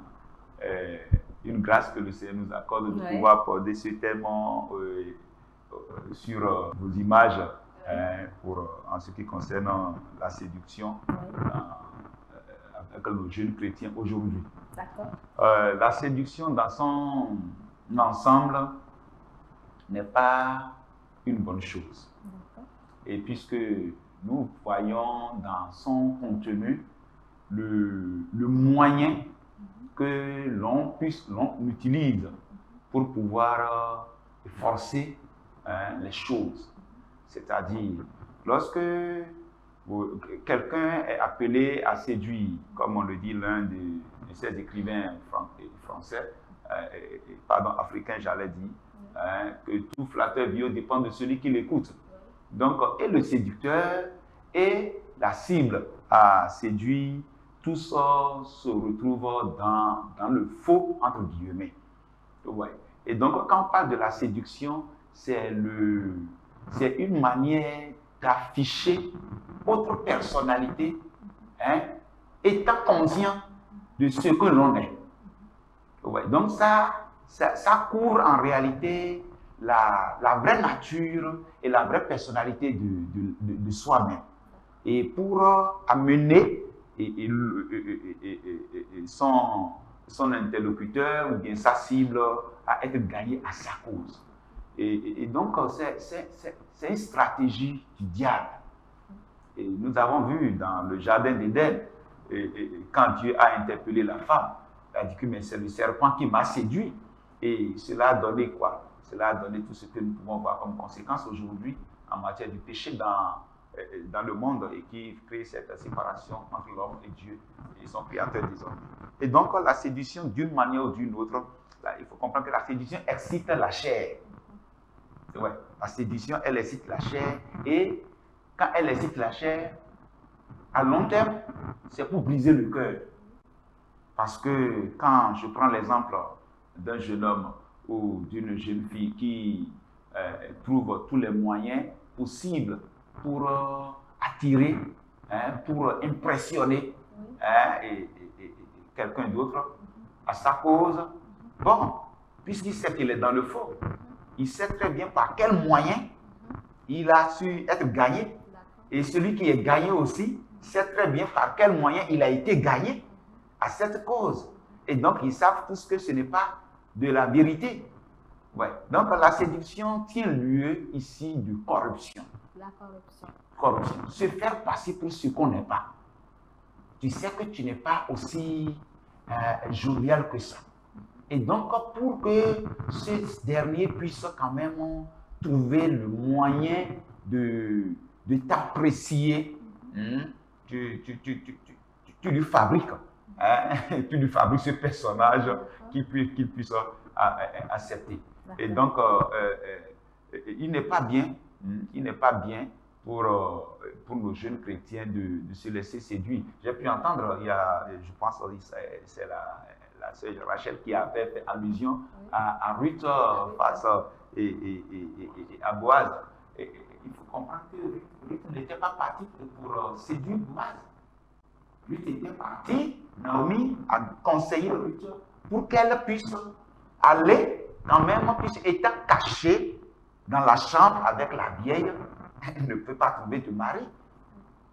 [SPEAKER 2] une grâce que le Seigneur nous accorde de
[SPEAKER 1] Ouais.
[SPEAKER 2] pouvoir aborder ce thème sur vos images en ce qui concerne la séduction avec nos jeunes chrétiens aujourd'hui.
[SPEAKER 1] D'accord.
[SPEAKER 2] La séduction dans son ensemble n'est pas une bonne chose.
[SPEAKER 1] D'accord.
[SPEAKER 2] Et puisque nous voyons dans son contenu le moyen que l'on utilise pour pouvoir forcer les choses. C'est-à-dire, lorsque quelqu'un est appelé à séduire, comme on le dit l'un de ces écrivains français, africains, j'allais dire, que tout flatteur vieux dépend de celui qui l'écoute. Donc, et le séducteur et la cible à séduire, tout ça se retrouve dans le faux, entre guillemets. Ouais. Et donc, quand on parle de la séduction, c'est une manière d'afficher votre personnalité, étant conscient de ce que l'on est. Ouais. Donc, ça couvre en réalité la vraie nature et la vraie personnalité de soi-même. Et pour amener son interlocuteur ou bien sa cible à être gagné à sa cause. Et donc, c'est une stratégie du diable. Et nous avons vu dans le jardin d'Éden, quand Dieu a interpellé la femme, il a dit que c'est le serpent qui m'a séduit. Et cela a donné quoi? Cela a donné tout ce que nous pouvons voir comme conséquence aujourd'hui en matière de péché dans le monde et qui crée cette séparation entre l'homme et Dieu et son créateur des hommes. Et donc, la séduction, d'une manière ou d'une autre, là, il faut comprendre que la séduction excite la chair. Ouais, la séduction, elle excite la chair et quand elle excite la chair, à long terme, c'est pour briser le cœur. Parce que quand je prends l'exemple d'un jeune homme ou d'une jeune fille qui trouve tous les moyens possibles pour attirer, pour impressionner quelqu'un d'autre à sa cause, bon, puisqu'il sait qu'il est dans le faux, il sait très bien par quel moyen il a su être gagné. Et celui qui est gagné aussi sait très bien par quel moyen il a été gagné à cette cause. Et donc, ils savent tous que ce n'est pas de la vérité. Ouais. Donc, la séduction tient lieu ici de corruption.
[SPEAKER 1] La corruption.
[SPEAKER 2] Corruption. Se faire passer pour ce qu'on n'est pas. Tu sais que tu n'es pas aussi jovial que ça. Et donc, pour que ce dernier puisse quand même trouver le moyen de t'apprécier, tu lui fabriques. Tu lui fabriques ce personnage qu'il puisse accepter. Et donc, il n'est pas bien pour nos jeunes chrétiens de se laisser séduire. J'ai pu entendre, je pense que c'est la sœur Rachel qui a fait allusion à Ruth face à Boaz. Il faut comprendre que Ruth n'était pas partie pour séduire Boaz. Ruth était partie, Naomi a conseillé Ruth pour qu'elle puisse aller, quand même, puisque étant cachée dans la chambre avec la vieille, elle ne peut pas trouver de mari.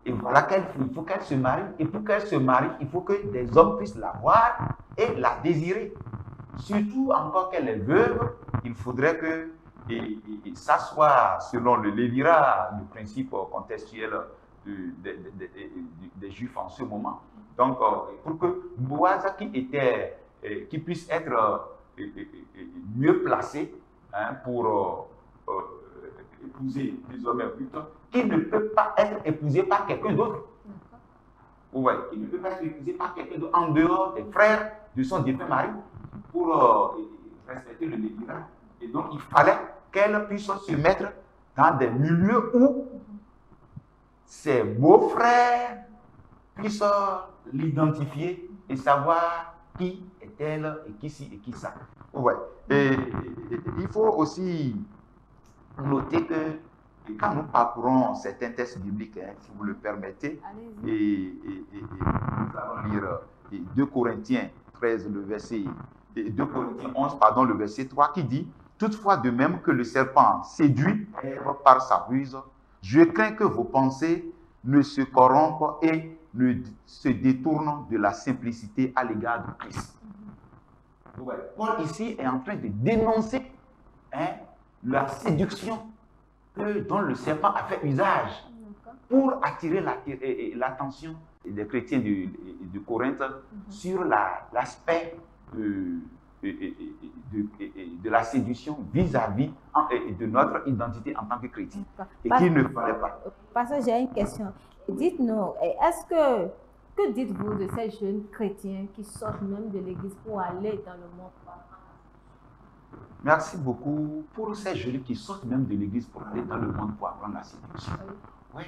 [SPEAKER 2] Et voilà il faut qu'elle se marie. Et pour qu'elle se marie, il faut que des hommes puissent la voir et la désirer. Surtout encore qu'elle est veuve, il faudrait que ça soit, selon le Lévira, le principe contextuel des Juifs en ce moment. Donc, pour que Boaz, qui puisse être mieux placé pour épouser désormais plutôt, qui ne peut pas être épousé par quelqu'un d'autre. Oui, il ne peut pas être épousé par quelqu'un d'autre en dehors des frères de son défunt mari pour respecter le Lévira. Et donc, il fallait qu'elle puisse se mettre dans des milieux où ses beaux-frères puissent l'identifier et savoir qui est-elle et qui ci et qui ça. Ouais. Et il faut aussi noter que quand nous parcourons certains textes bibliques, si vous le permettez, et nous allons lire 2 Corinthiens 13, le verset, 2 Corinthiens 11, pardon, le verset 3, qui dit « Toutefois, de même que le serpent séduit Ève par sa ruse, je crains que vos pensées ne se corrompent et ne se détournent de la simplicité à l'égard de Christ. » Paul ici est en train de dénoncer la séduction dont le serpent a fait usage pour attirer l'attention des chrétiens de Corinthe sur l'aspect de la séduction vis-à-vis de notre identité en tant que chrétien. Et qu'il ne fallait pas.
[SPEAKER 1] Parce que j'ai une question. Dites-nous, que dites-vous de ces jeunes chrétiens qui sortent même de l'église pour aller dans le monde?
[SPEAKER 2] Merci beaucoup pour ces jeunes qui sortent même de l'église pour aller dans le monde pour apprendre la séduction. Oui.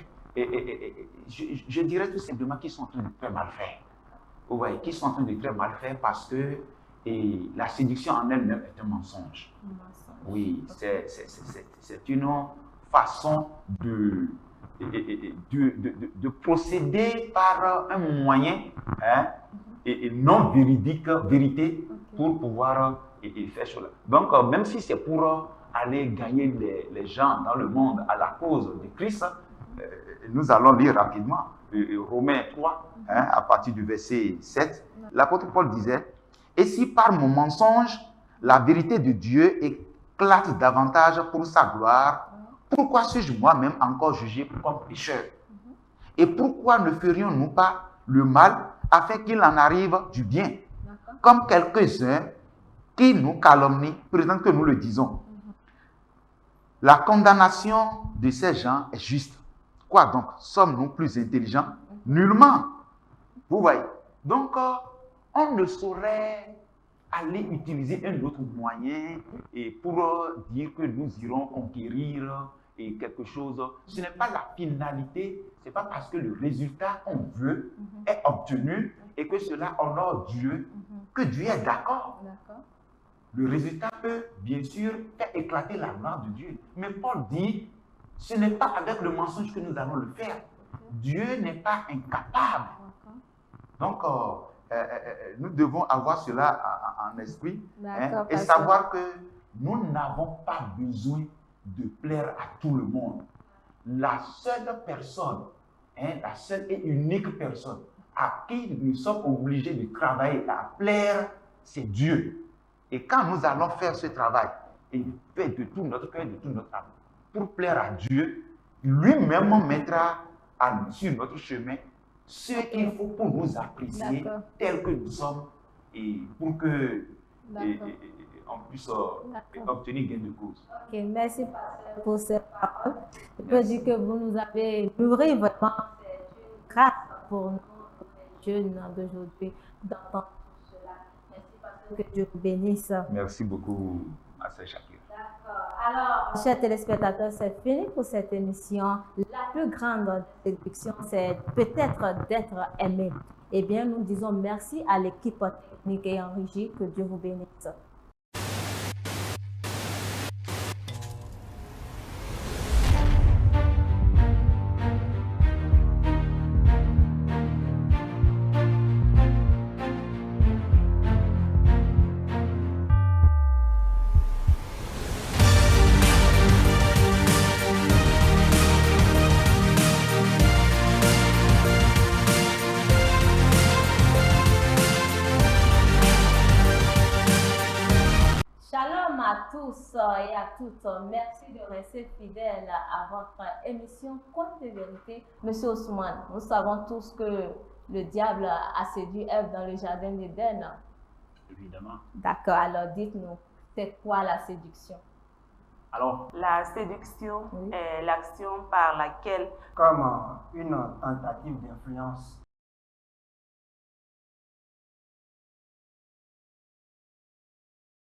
[SPEAKER 2] Je dirais tout simplement qu'ils sont en train de très mal faire. Oui, qu'ils sont en train de très mal faire parce que la séduction en elle-même est un mensonge. Oui, c'est une façon de procéder par un moyen non vérité pour pouvoir faire cela. Donc, même si c'est pour aller gagner les gens dans le monde à la cause de Christ, nous allons lire rapidement Romains 3, à partir du verset 7. L'apôtre Paul disait « Et si par mon mensonge, la vérité de Dieu éclate davantage pour sa gloire, pourquoi suis-je moi-même encore jugé comme pécheur? Et pourquoi ne ferions-nous pas le mal afin qu'il en arrive du bien? Comme quelques-uns qui nous calomnient, prétendent que nous le disons. La condamnation de ces gens est juste. Quoi donc? Sommes-nous plus intelligents? Nullement. Vous voyez. Donc, on ne saurait aller utiliser un autre moyen pour dire que nous irons conquérir quelque chose. Ce n'est pas la finalité, ce n'est pas parce que le résultat qu'on veut est obtenu et que cela honore Dieu que Dieu est d'accord. Le résultat peut bien sûr faire éclater la gloire de Dieu. Mais Paul dit, ce n'est pas avec le mensonge que nous allons le faire. Dieu n'est pas incapable. Donc, nous devons avoir cela en esprit et savoir que nous n'avons pas besoin de plaire à tout le monde. La seule personne, la seule et unique personne à qui nous sommes obligés de travailler à plaire, c'est Dieu. Et quand nous allons faire ce travail, et faire de tout notre cœur, de tout notre âme, pour plaire à Dieu, lui-même mettra sur notre chemin ce qu'il faut pour nous apprécier
[SPEAKER 1] D'accord.
[SPEAKER 2] tels que nous sommes et pour que
[SPEAKER 1] D'accord.
[SPEAKER 2] on puisse
[SPEAKER 1] D'accord.
[SPEAKER 2] obtenir gain de cause.
[SPEAKER 1] Ok, merci pasteur pour cette parole. Je peux dire que vous nous avez nourri vraiment. C'est une grâce pour nous, les jeunes d'aujourd'hui, d'entendre tout cela. Merci pasteur, que Dieu vous bénisse.
[SPEAKER 2] Merci beaucoup, Master Shakir.
[SPEAKER 1] D'accord. Alors, chers téléspectateurs, c'est fini pour cette émission. La plus grande séduction, c'est peut-être d'être aimé. Eh bien, nous disons merci à l'équipe technique et en régie. Que Dieu vous bénisse. Shalom à tous et à toutes. Merci de rester fidèles à votre émission Conte de vérité. Monsieur Ousmane, nous savons tous que le diable a séduit Ève dans le jardin d'Éden.
[SPEAKER 2] Évidemment.
[SPEAKER 1] D'accord, alors dites-nous, c'est quoi la séduction?
[SPEAKER 2] Alors,
[SPEAKER 3] La séduction
[SPEAKER 1] Oui.
[SPEAKER 3] est l'action par laquelle
[SPEAKER 4] Comme une tentative d'influence